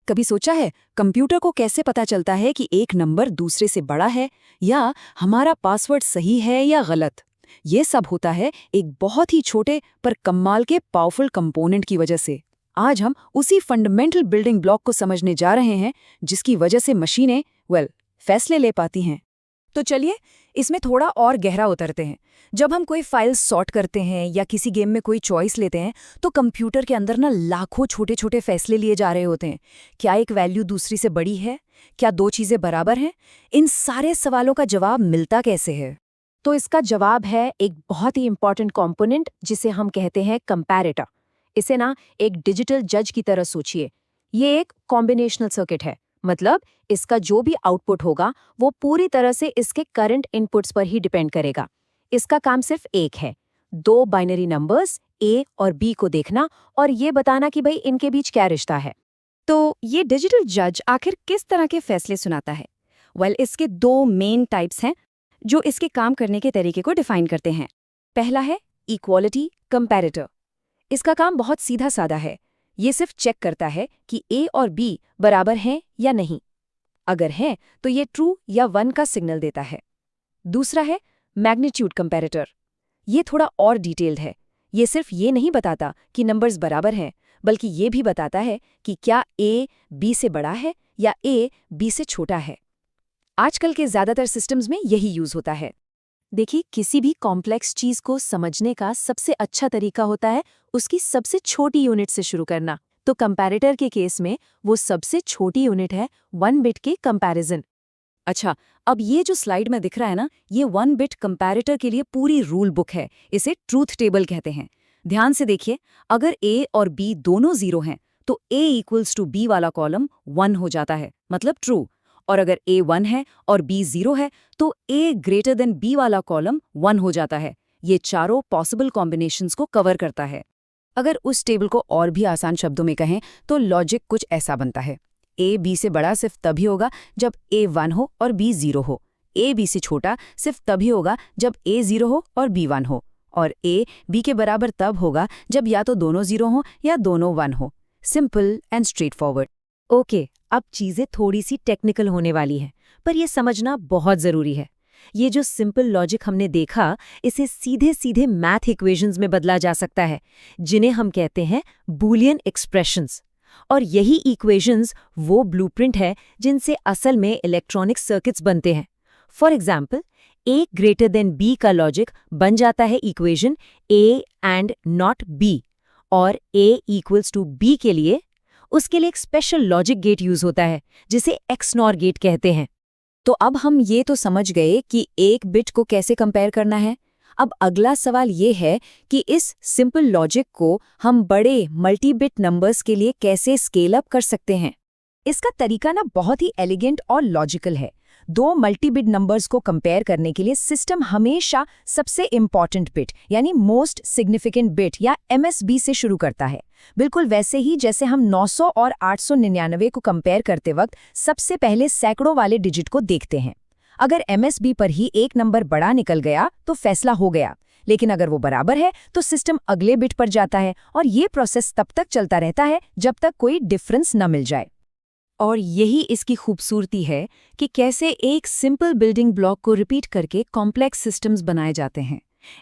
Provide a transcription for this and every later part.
कभी सोचा है कंप्यूटर को कैसे पता चलता है कि एक नंबर दूसरे से बड़ा है या हमारा पासवर्ड सही है या गलत? ये सब होता है एक बहुत ही छोटे पर कमाल के पावरफुल कंपोनेंट की वजह से। आज हम उसी फंडामेंटल बिल्डिंग ब्लॉक को समझने जा रहे हैं जिसकी वजह से मशीनें फैसले ले पाती हैं। तो चलिए इसमें थोड़ा और गहरा उतरते हैं। जब हम कोई फाइल सॉर्ट करते हैं या किसी गेम में कोई चॉइस लेते हैं तो कंप्यूटर के अंदर लाखों छोटे छोटे फैसले लिए जा रहे होते हैं। क्या एक वैल्यू दूसरी से बड़ी है? क्या दो चीजें बराबर हैं? इन सारे सवालों का जवाब मिलता कैसे है? तो इसका जवाब है एक बहुत ही इंपॉर्टेंट कंपोनेंट जिसे हम कहते हैं कंपैरेटर। इसे एक डिजिटल जज की तरह सोचिए। ये एक कॉम्बिनेशनल सर्किट है, मतलब इसका जो भी आउटपुट होगा वो पूरी तरह से इसके करंट इनपुट्स पर ही डिपेंड करेगा। इसका काम सिर्फ एक है, दो बाइनरी नंबर्स ए और बी को देखना और ये बताना कि भाई इनके बीच क्या रिश्ता है। तो ये डिजिटल जज आखिर किस तरह के फैसले सुनाता है? इसके दो मेन टाइप्स हैं जो इसके काम करने के तरीके को डिफाइन करते हैं। पहला है इक्वालिटी कंपैरेटर। इसका काम बहुत सीधा साधा है। ये सिर्फ चेक करता है कि ए और बी बराबर हैं या नहीं। अगर हैं तो ये ट्रू या 1 का सिग्नल देता है। दूसरा है मैग्नीट्यूड कंपैरेटर। ये थोड़ा और डिटेल्ड है। ये सिर्फ ये नहीं बताता कि नंबर्स बराबर हैं, बल्कि ये भी बताता है कि क्या ए बी से बड़ा है या ए बी से छोटा है। आजकल के ज्यादातर सिस्टम्स में यही यूज होता है। देखिए, किसी भी कॉम्प्लेक्स चीज को समझने का सबसे अच्छा तरीका होता है उसकी सबसे छोटी यूनिट से शुरू करना। तो कंपैरेटर के केस में वो सबसे छोटी यूनिट है 1 बिट के कंपैरिजन। अच्छा, अब ये जो स्लाइड में दिख रहा है ये 1 बिट कंपैरेटर के लिए पूरी रूल बुक है। इसे ट्रूथ टेबल कहते हैं। ध्यान से देखिए, अगर ए और बी दोनों 0 हैं तो ए इक्वल्स टू बी वाला कॉलम 1 हो जाता है, मतलब ट्रू। और अगर ए 1 है और बी 0 है तो ए ग्रेटर देन बी वाला कॉलम 1 हो जाता है। ये चारों पॉसिबल कॉम्बिनेशंस को कवर करता है। अगर उस टेबल को और भी आसान शब्दों में कहें तो लॉजिक कुछ ऐसा बनता है। ए बी से बड़ा सिर्फ तभी होगा जब ए 1 हो और बी 0 हो। ए बी से छोटा सिर्फ तभी होगा जब ए 0 हो और बी 1 हो। और ए बी के बराबर तब होगा जब या तो दोनों 0 हो या दोनों 1 हो। Simple and straight forward. Okay, अब चीजें थोड़ी सी टेक्निकल होने वाली हैं, पर यह समझना बहुत जरूरी है। ये जो सिंपल लॉजिक हमने देखा, इसे सीधे सीधे मैथ इक्वेशंस में बदला जा सकता है, जिन्हें हम कहते हैं बूलियन एक्सप्रेशंस। और यही इक्वेशंस वो ब्लूप्रिंट है जिनसे असल में इलेक्ट्रॉनिक सर्किट्स बनते हैं। For example, A greater than B का लॉजिक बन जाता है equation A and not B. और ए इक्वल्स टू बी के लिए उसके लिए एक स्पेशल लॉजिक गेट यूज होता है जिसे एक्सनॉर गेट कहते हैं। तो अब हम ये तो समझ गए कि एक बिट को कैसे कंपेयर करना है। अब अगला सवाल ये है कि इस सिंपल लॉजिक को हम बड़े मल्टी बिट नंबर्स के लिए कैसे स्केल अप कर सकते हैं। इसका तरीका बहुत ही एलिगेंट और लॉजिकल है। दो मल्टी बिट नंबर्स को कंपेयर करने के लिए सिस्टम हमेशा सबसे इंपॉर्टेंट बिट यानी मोस्ट सिग्निफिकेंट बिट या एमएसबी से शुरू करता है। बिल्कुल वैसे ही जैसे हम 900 और 899 को कंपेयर करते वक्त सबसे पहले सैकड़ों वाले डिजिट को देखते हैं। अगर एमएसबी पर ही एक नंबर बड़ा निकल गया तो फैसला हो गया, लेकिन अगर वो बराबर है तो सिस्टम अगले बिट पर जाता है और ये प्रोसेस तब तक चलता रहता है जब तक कोई डिफरेंस न मिल जाए। और यही इसकी खूबसूरती है कि कैसे एक सिंपल बिल्डिंग ब्लॉक को रिपीट करके कॉम्प्लेक्स सिस्टम्स बनाए जाते हैं।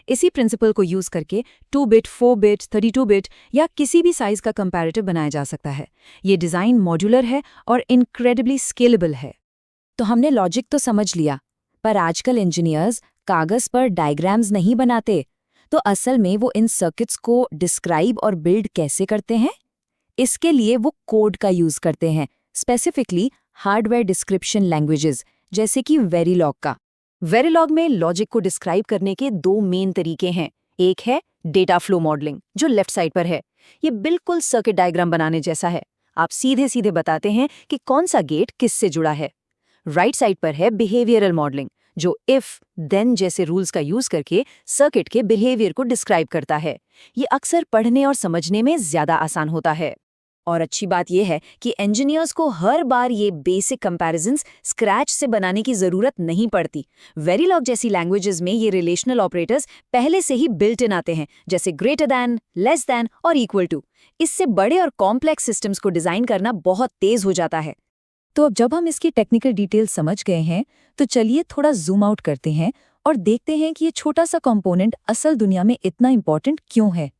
इसी प्रिंसिपल को यूज करके 2 बिट, 4 बिट, 32 बिट या किसी भी साइज का कंपैरेटर बनाया जा सकता है। ये डिज़ाइन मॉड्यूलर है और इनक्रेडिबली स्केलेबल है। तो हमने लॉजिक तो समझ लिया, पर आजकल इंजीनियर्स कागज पर डायग्राम्स नहीं बनाते, तो असल में वो इन सर्किट्स को डिस्क्राइब और बिल्ड कैसे करते हैं? इसके लिए वो कोड का यूज करते हैं, स्पेसिफिकली हार्डवेयर डिस्क्रिप्शन लैंग्वेजेस जैसे कि वेरिलॉग का। वेरिलॉग में लॉजिक को डिस्क्राइब करने के दो मेन तरीके हैं। एक है डेटा फ्लो मॉडलिंग, जो लेफ्ट साइड पर है। ये बिल्कुल सर्किट डायग्राम बनाने जैसा है। आप सीधे सीधे बताते हैं कि कौन सा गेट किससे जुड़ा है। राइट साइड पर है बिहेवियरल मॉडलिंग, जो इफ देन जैसे रूल्स का यूज करके सर्किट के बिहेवियर को डिस्क्राइब करता है। ये अक्सर पढ़ने और समझने में ज्यादा आसान होता है। और अच्छी बात यह है कि इंजीनियर्स को हर बार ये बेसिक कंपैरिजंस स्क्रैच से बनाने की ज़रूरत नहीं पड़ती। वेरिलॉग जैसी लैंग्वेजेस में ये रिलेशनल ऑपरेटर्स पहले से ही बिल्ट इन आते हैं, जैसे ग्रेटर दैन, लेस दैन और इक्वल टू। इससे बड़े और कॉम्प्लेक्स सिस्टम्स को डिज़ाइन करना बहुत तेज़ हो जाता है। तो अब जब हम इसकी टेक्निकल डिटेल समझ गए हैं, तो चलिए थोड़ा जूम आउट करते हैं और देखते हैं कि ये छोटा सा कंपोनेंट असल दुनिया में इतना इम्पोर्टेंट क्यों है।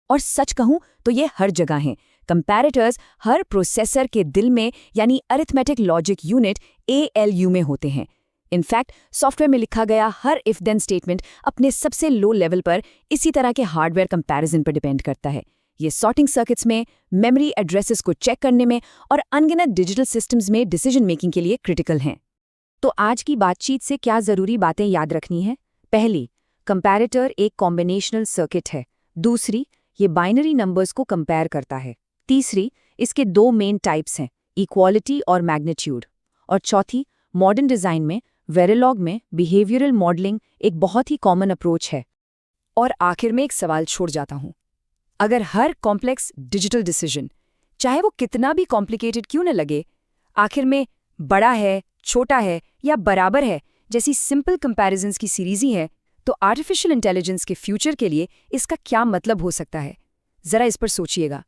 और सच कहूं तो ये हर जगह हैं। कंपैरेटर्स हर प्रोसेसर के दिल में, यानी अरिथमेटिक लॉजिक यूनिट ALU में होते हैं। इनफैक्ट सॉफ्टवेयर में लिखा गया हर इफ देन स्टेटमेंट अपने सबसे लो लेवल पर इसी तरह के हार्डवेयर कंपैरिजन पर डिपेंड करता है। ये सॉर्टिंग सर्किट्स में, मेमोरी एड्रेसेस को चेक करने में और अनगिनत डिजिटल सिस्टम्स में डिसीजन मेकिंग के लिए क्रिटिकल हैं। तो आज की बातचीत से क्या ज़रूरी बातें याद रखनी है? पहली, कंपैरेटर एक कॉम्बिनेशनल सर्किट है। दूसरी, ये बाइनरी नंबर्स को कंपेयर करता है। तीसरी, इसके दो मेन टाइप्स हैं, इक्वालिटी और मैग्नीट्यूड। और चौथी, मॉडर्न डिज़ाइन में, वेरिलॉग में बिहेवियरल मॉडलिंग एक बहुत ही कॉमन अप्रोच है। और आखिर में एक सवाल छोड़ जाता हूँ। अगर हर कॉम्प्लेक्स डिजिटल डिसीजन, चाहे वो कितना भी कॉम्प्लिकेटेड क्यों न लगे, आखिर में बड़ा है, छोटा है या बराबर है जैसी सिंपल कंपैरिजंस की सीरीज ही है, तो आर्टिफिशियल इंटेलिजेंस के फ्यूचर के लिए इसका क्या मतलब हो सकता है? ज़रा इस पर सोचिएगा।